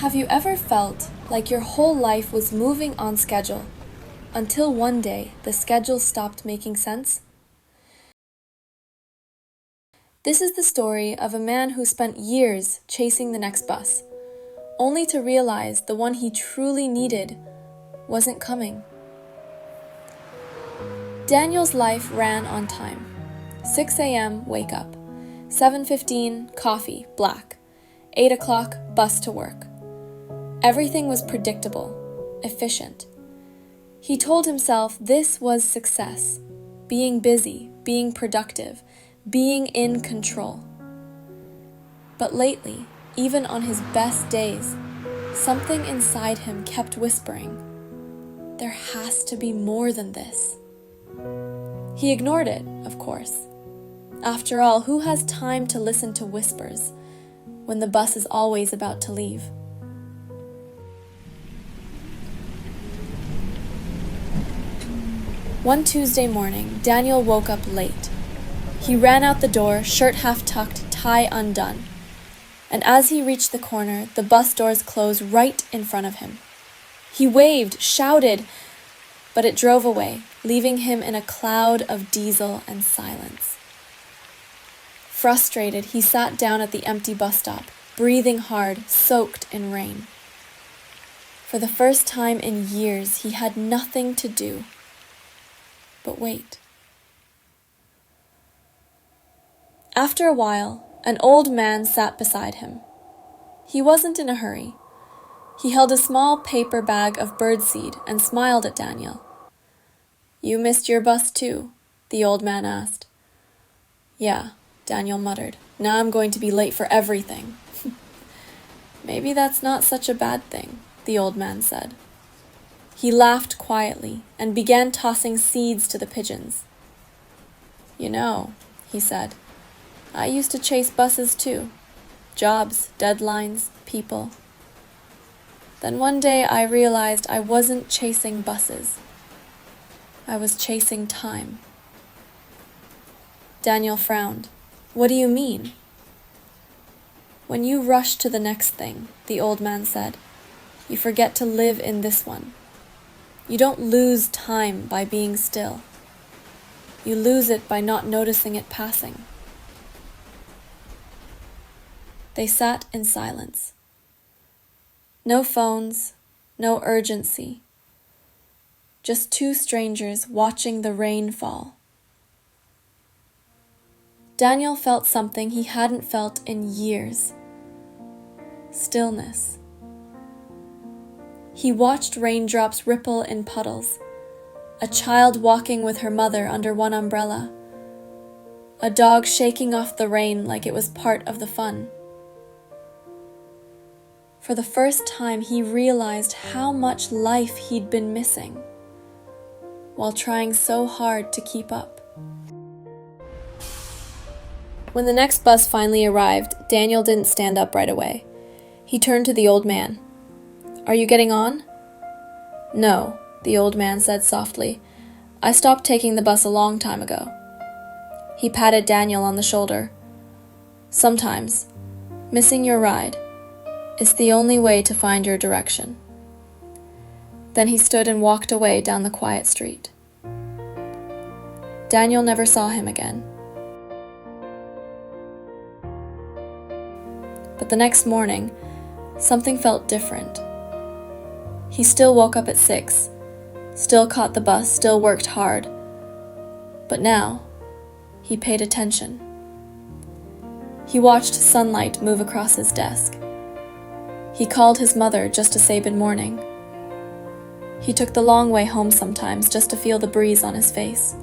Have you ever felt like your whole life was moving on schedule until one day the schedule stopped making sense? This is the story of a man who spent years chasing the next bus, only to realize the one he truly needed wasn't coming. Daniel's life ran on time. 6 a.m. wake up, 7:15 coffee, black, 8 o'clock bus to work. Everything was predictable, efficient. He told himself this was success, being busy, being productive, being in control. But lately, even on his best days, something inside him kept whispering, there has to be more than this. He ignored it, of course. After all, who has time to listen to whispers when the bus is always about to leave? One Tuesday morning, Daniel woke up late. He ran out the door, shirt half tucked, tie undone. And as he reached the corner, the bus doors closed right in front of him. He waved, shouted, but it drove away, leaving him in a cloud of diesel and silence. Frustrated, he sat down at the empty bus stop, breathing hard, soaked in rain. For the first time in years, he had nothing to do but wait. After a while, an old man sat beside him. He wasn't in a hurry. He held a small paper bag of birdseed and smiled at Daniel. "You missed your bus too?" the old man asked. "Yeah," Daniel muttered. "Now I'm going to be late for everything." "Maybe that's not such a bad thing," the old man said. He laughed quietly and began tossing seeds to the pigeons. "You know," he said, "I used to chase buses too. Jobs, deadlines, people. Then one day I realized I wasn't chasing buses. I was chasing time." Daniel frowned. "What do you mean?" "When you rush to the next thing," the old man said, "you forget to live in this one. You don't lose time by being still. You lose it by not noticing it passing." They sat in silence. No phones, no urgency. Just two strangers watching the rain fall. Daniel felt something he hadn't felt in years. Stillness. He watched raindrops ripple in puddles, a child walking with her mother under one umbrella, a dog shaking off the rain like it was part of the fun. For the first time, he realized how much life he'd been missing, while trying so hard to keep up. When the next bus finally arrived, Daniel didn't stand up right away. He turned to the old man. "Are you getting on?" "No," the old man said softly. "I stopped taking the bus a long time ago." He patted Daniel on the shoulder. "Sometimes, missing your ride is the only way to find your direction." Then he stood and walked away down the quiet street. Daniel never saw him again. But the next morning, something felt different. He still woke up at 6, still caught the bus, still worked hard. But now, he paid attention. He watched sunlight move across his desk. He called his mother just to say good morning. He took the long way home sometimes just to feel the breeze on his face.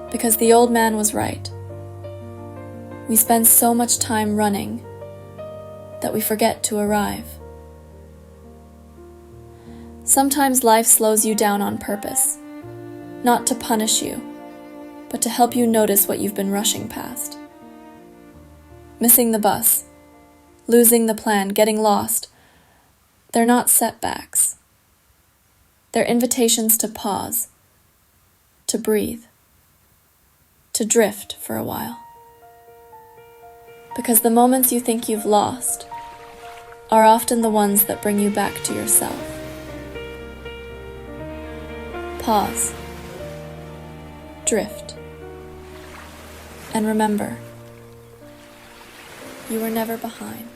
Because the old man was right. We spend so much time running that we forget to arrive. Sometimes life slows you down on purpose, not to punish you, but to help you notice what you've been rushing past. Missing the bus, losing the plan, getting lost, they're not setbacks. They're invitations to pause, to breathe, to drift for a while. Because the moments you think you've lost are often the ones that bring you back to yourself. Pause. Drift. And remember, you were never behind.